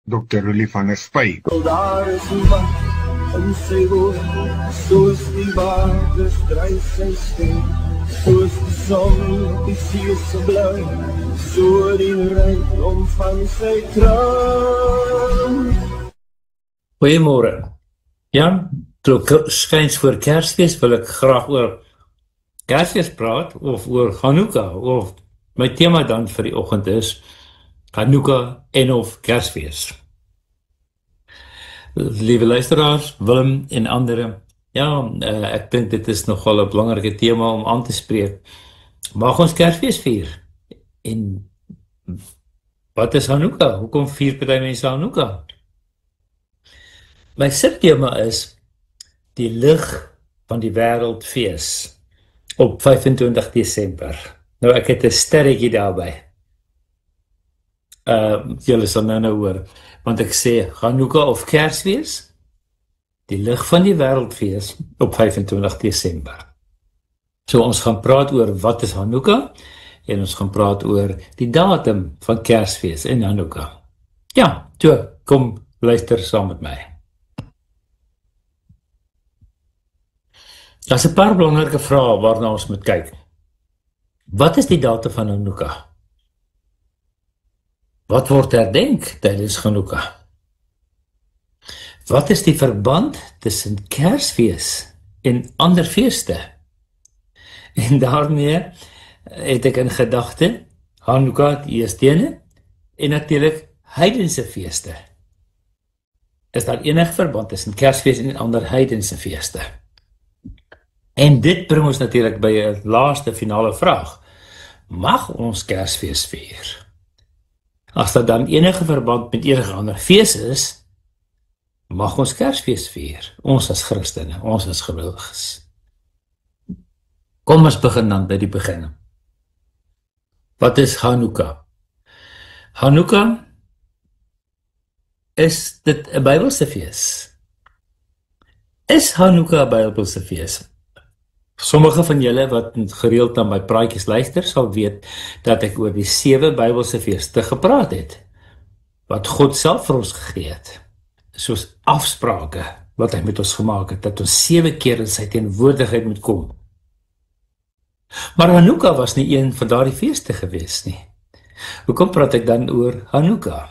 Dr. Rulie van der Spy. Daar is iemand in sy woord, soos die waters dryf sy stem, soos die son op die see se blou, so die rykdom van sy troon. Goeiemôre. Ja, toe skyns voor Kersfees wil ek graag oor Kersfees praat of oor Hanukkah, of my tema dan vir die oggend is Hanukkah en of Kersfees. Liewe luisteraars, Willem en ander, ja, ek dink dit is nogal 'n belangrike tema om aan te spreek. Mag ons Kersfees vier? En wat is Hanukkah? Hoekom vier party mense Hanukkah? My subtema is die lig van die wêreldfees op 25 Desember. Nou ek het 'n sterretjie daarby. Julle sal nou hoor, want ek sê Hanukkah of Kersfees, die lig van die wêreldfees op 25 Desember. So ons gaan praat oor wat is Hanukkah en ons gaan praat oor die datum van Kersfees en Hanukkah. Ja, so kom luister saam met my. Daar's 'n paar belangrike vrae waarna ons moet kyk. Wat is die datum van Hanukkah? Wat word herdenk tydens Hanukkah? Wat is die verband tussen Kersfees en ander feeste? En daarmee het ek in gedagte Hanukkah, die eerste ene, en natuurlik heidense feeste. Is daar enige verband tussen Kersfees en ander heidense feeste? En dit bring ons natuurlik by 'n laaste finale vraag. Mag ons Kersfees vier? As daar dan enige verband met enige ander fees is, mag ons Kersfees vier. Ons as Christene, ons as gelowiges. Kom ons begin dan by die begin. Wat is Hanukkah? Hanukkah, is dit 'n Bybelse fees? Is Hanukkah 'n Bybelse fees? Sommige van julle wat gereeld na my praatjies luister, sal weet dat ek oor die 7 Bybelse feeste gepraat het, wat God self vir ons gegee het, soos afsprake wat hy met ons gemaak het, dat ons 7 keer in sy teenwoordigheid moet kom. Maar Hanukkah was nie een van daardie feeste gewees nie. Hoekom praat ek dan oor Hanukkah?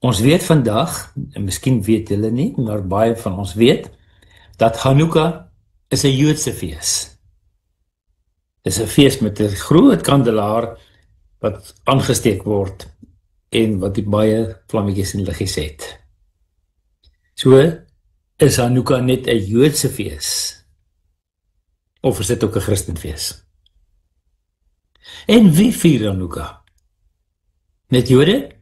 Ons weet vandag, en miskien weet julle nie, maar baie van ons weet, dat Hanukkah is 'n Joodse fees. Dit is 'n fees met 'n groot kandelaar wat aangesteek word en wat baie vlammetjies en liggies het. So is Hanukkah net 'n Joodse fees. Of is dit ook 'n Christenfees? En wie vier Hanukkah? Net Jode?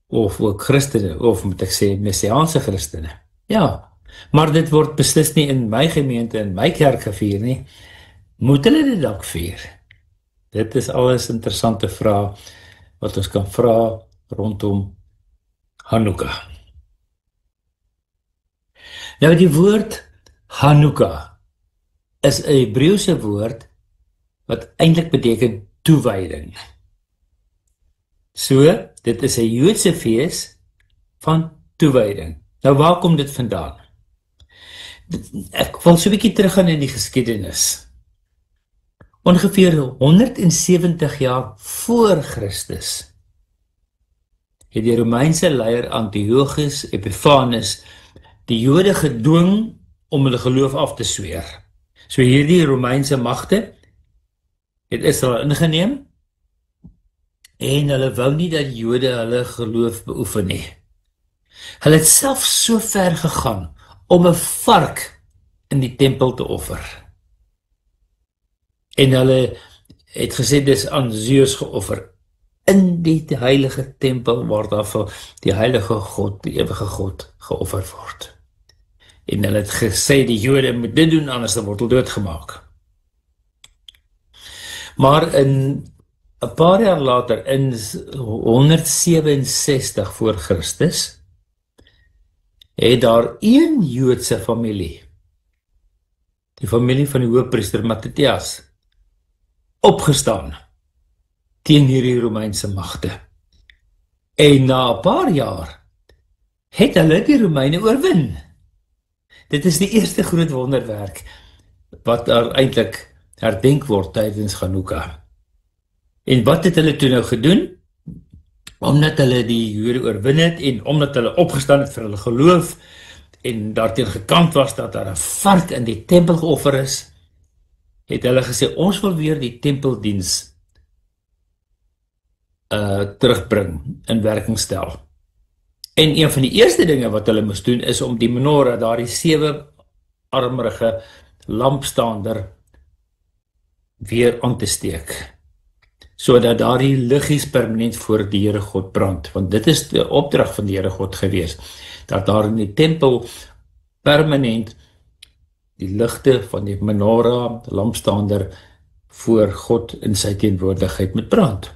Of ook Christene, of moet ek sê Messiaanse Christene? Ja. Maar dit word beslis nie in my gemeente, in my kerk gevier nie. Moet hulle dit dalk vier? Dit is alles interessante vrae wat ons kan vra rondom Hanukkah. Nou die woord Hanukkah is 'n Hebreëse woord wat eintlik beteken toewyding. So, dit is 'n Joodse fees van toewyding. Nou waar kom dit vandaan? Ek wil so 'n bietjie teruggaan in die geskiedenis. Ongeveer 170 jaar voor Christus het die Romeinse leier Antiochus Epiphanes die Jode gedwing om hulle geloof af te sweer. So hierdie Romeinse magte het Israel ingeneem en hulle wou nie dat Jode hulle geloof beoefen nie. Hulle het self so ver gegaan om 'n vark in die tempel te offer. En hulle het gesê dis aan Zeus geoffer in die heilige tempel waar daar vir die heilige God, die ewige God, geoffer word. En hulle het gesê die Jode moet dit doen, anders dan word hulle doodgemaak. Maar in 'n paar jaar later, in 167 voor Christus, het daar een Joodse familie, die familie van die hoofpriester Mattathias, opgestaan teen hierdie Romeinse magte. En na 'n paar jaar het hulle die Romeine oorwin. Dit is die eerste groot wonderwerk wat daar eintlik herdenk word tydens Chanukka. En wat het hulle toe nou gedoen? Omdat hulle die Jode oorwin het en omdat hulle opgestaan het vir hulle geloof en daarteen gekant was dat daar 'n vark in die tempel geoffer is, het hulle gesê, ons wil weer die tempeldiens terugbring, in werking stel. En een van die eerste dinge wat hulle moes doen, is om die menorah, daardie 7-armrige lampstaander, weer aan te steek, sodat daardie liggies permanent voor die Here God brand, want dit is die opdrag van die Here God gewees, dat daar in die tempel permanent die ligte van die menorah, lampstaander, voor God in sy teenwoordigheid moet brand.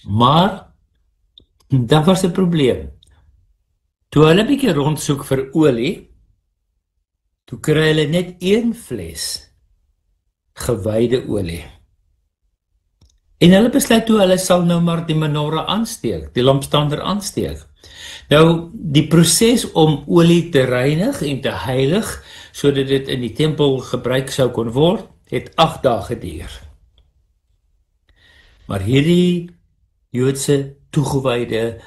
Maar, daar was 'n probleem. Toe hulle 'n bietjie rondsoek vir olie, toe kry hulle net 1 fles gewyde olie. En hulle besluit toe hulle sal nou maar die menorah aansteek, die lampstaander aansteek. Nou, die proses om olie te reinig en te heilig, sodat dit in die tempel gebruik sou kon word, het 8 dae geduur. Maar hierdie Joodse toegewyde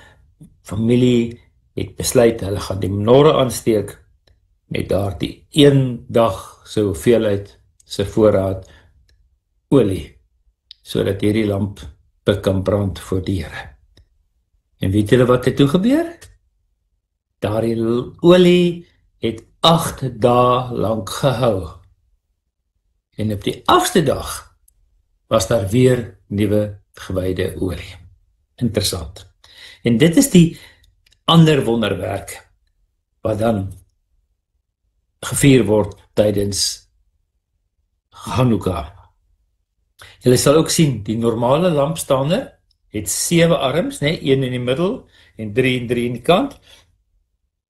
familie het besluit, hulle gaan die menorah aansteek met daardie 1 dag se hoeveelheid se voorraad olie, sodat hierdie lamp kan brand voor die Here. En weet julle wat het toe gebeur? Daardie olie het 8 dae lank gehou. En op die 8ste dag was daar weer nuwe gewyde olie. Interessant. En dit is die ander wonderwerk wat dan gevier word tydens Chanukka. Julle sal ook sien, die normale lampstaander het 7 arms, 1 in die middel en 3 in die kant.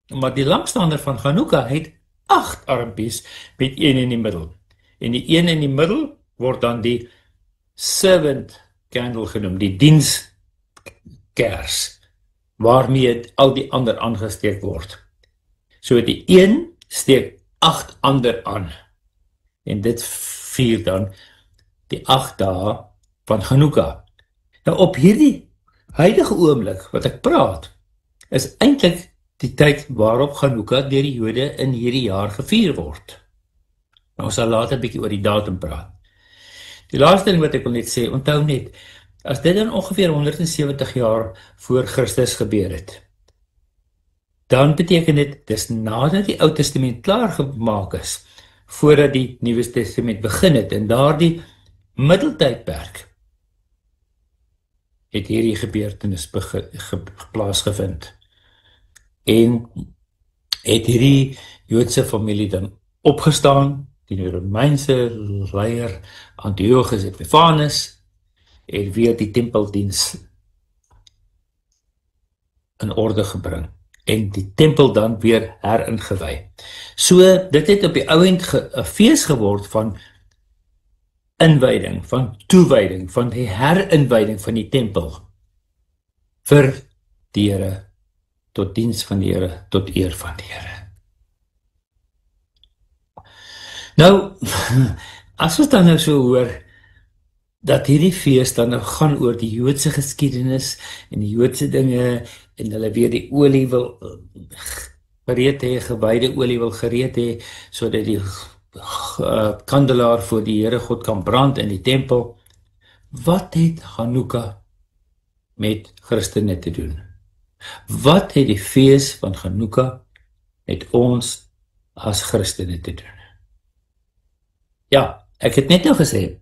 Maar die lampstaander van Chanukka het 8 armpies met 1 in die middel. En die 1 in die middel word dan die servant candle genoem, die dienskers, waarmee al die ander aangesteek word. So die 1 steek 8 ander aan. En dit vier dan die 8 dae van Chanukka. Nou op hierdie huidige oomblik wat ek praat, is eintlik die tyd waarop Chanukka deur die Jode in hierdie jaar gevier word. Nou ons sal later 'n bietjie oor die datum praat. Die laaste ding wat ek wil net sê, onthou net, as dit dan ongeveer 170 jaar voor Christus gebeur het, dan beteken dit, dis nadat die Ou Testament klaar gemaak is, voordat die Nuwe Testament begin het, en daardie middeltydperk het hierdie gebeurtenis plaasgevind. En het hierdie Joodse familie dan opgestaan, die Romeinse leier Antiochus Epiphanes, en weer die tempeldiens in orde gebring, en die tempel dan weer heringewy. So, dit het op die ou end 'n fees geword van inwyding, van toewyding, van die herinwyding van die tempel, vir die Here, tot diens van die Here, tot eer van die Here. Nou, as ons dan nou so hoor, dat hierdie fees dan nou gaan oor die Joodse geskiedenis, en die Joodse dinge, en hulle weer die olie wil gereed hê, gewyde olie wil gereed hê, sodat die kandelaar voor die Here God kan brand in die tempel. Wat het Chanukka met Christene te doen? Wat het die fees van Chanukka met ons as Christene te doen? Ja, ek het net nou gesê,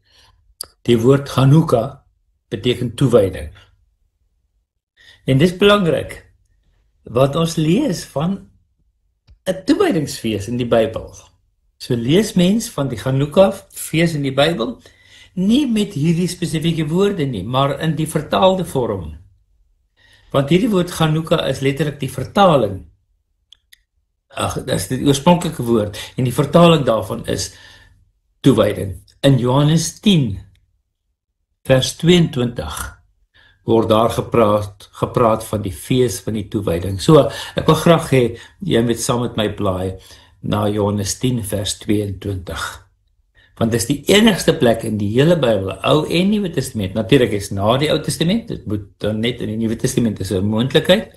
die woord Chanukka beteken toewyding. En dit is belangrik, wat ons lees van 'n toewydingsfees in die Bybel. So lees mens van die Chanukka fees in die Bybel, nie met hierdie spesifieke woorde nie, maar in die vertaalde vorm. Want hierdie woord Chanukka is letterlik die vertaling. Dit is die oorspronklike woord, en die vertaling daarvan is toewyding. In Johannes 10, vers 22 word daar gepraat van die fees van die toewyding. So, ek wil graag hê, jy moet saam met my blaai na Johannes 10 vers 22. Want dit is die enigste plek in die hele Bybel, Ou en Nuwe Testament, natuurlik is na die Ou Testament, dit moet dan net in die Nuwe Testament is 'n moontlikheid,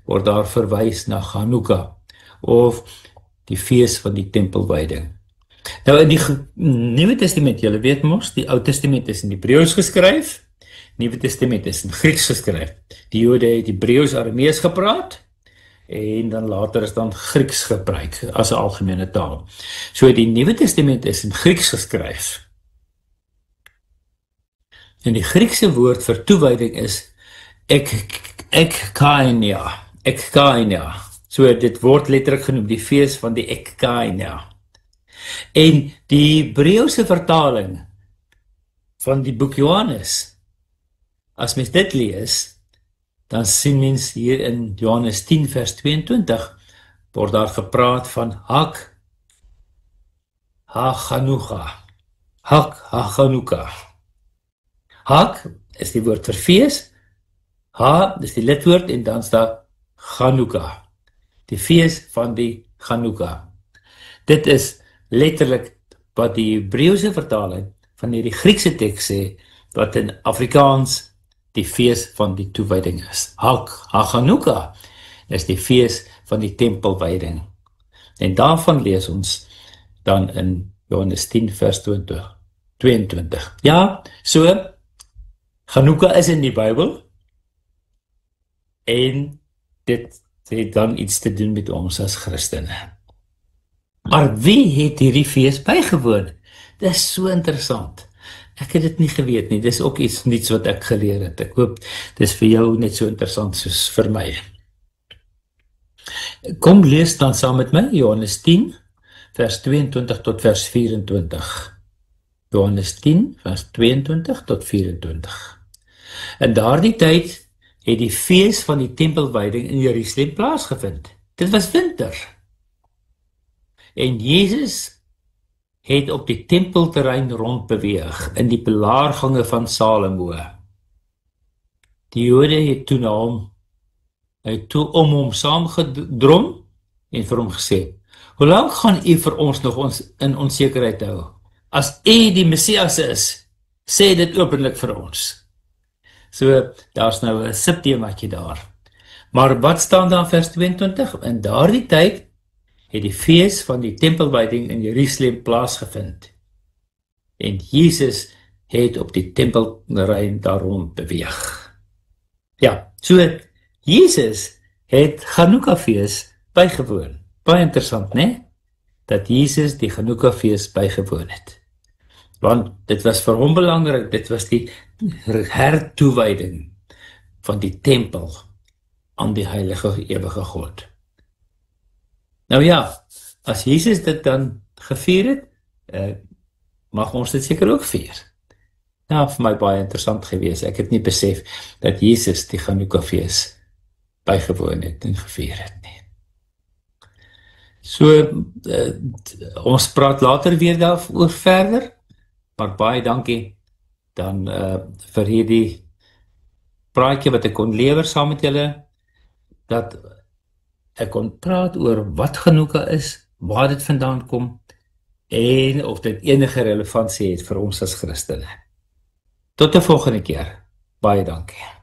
word daar verwys na Hanukkah, of die fees van die tempelwyding. Nou in die Nuwe Testament, julle weet mos, die Ou Testament is in Hebreëus geskryf, Nuwe Testament is in Grieks geskryf. Die Jode het Hebreëus Aramees gepraat, en dan later is dan Grieks gebruik as 'n algemene taal. So die Nuwe Testament is in Grieks geskryf. En die Griekse woord vir toewyding is ekkainia. So dit word letterlik genoem die fees van die ekkainia. En die Hebreëse vertaling van die boek Johannes, as mens dit lees, dan sien mens hier in Johannes 10 vers 22, word daar gepraat van Hak HaChanukah. Hak is die woord vir fees, Ha is die lidwoord en dan is daar Chanukah, die fees van die Chanukah. Dit is letterlik wat die Hebreëse vertaling van hierdie Griekse teks sê, wat in Afrikaans die fees van die toewyding is. HaChanukah is die fees van die tempelwyding. En daarvan lees ons dan in Johannes 10 vers 22. Ja, so, Chanukah is in die Bybel, en dit het dan iets te doen met ons as Christene. Maar wie het hierdie fees bygewoon? Dit is so interessant. Ek het dit nie geweet nie, dis ook iets niets wat ek geleer het. Ek hoop, dis vir jou net so interessant soos vir my. Kom lees dan saam met my, Johannes 10, vers 22 tot vers 24. Johannes 10, vers 22 tot 24. In daardie tyd het die fees van die tempelwyding in Jerusalem plaasgevind. Dit was winter. En Jesus het op die tempelterrein rondbeweeg in die belaargange van Salomo. Die Jode het toe om hom saamgedrom en vir hom gesê, hoe lang gaan u vir ons nog in onsekerheid hou? As u die Messias is, sê dit openlik vir ons. So, daar's nou 'n subtemaatjie daar. Maar wat staan daar in vers 22? In daardie tyd het die fees van die tempelwyding in Jerusalem plaasgevind. En Jesus het op die tempelterrein daar rond beweeg. Ja, so Jesus het Chanukah-fees bygewoon. Baie interessant, né? Dat Jesus die Chanukah-fees bygewoon het. Want dit was vir hom belangrik, dit was die hertoewyding van die tempel aan die heilige ewige God. Nou ja, as Jesus dit dan gevier het, mag ons dit seker ook vier. Ja, vir my baie interessant gewees. Ek het nie besef dat Jesus die Chanukah-fees bygewoon het en gevier het nie. So, ons praat later weer daaroor verder, maar baie dankie dan vir hierdie praatjie wat ek kon lewer saam met julle, dat ek kon praat oor wat Chanukah is, waar dit vandaan kom, en of dit enige relevantie het vir ons as Christene. Tot 'n volgende keer. Baie dankie.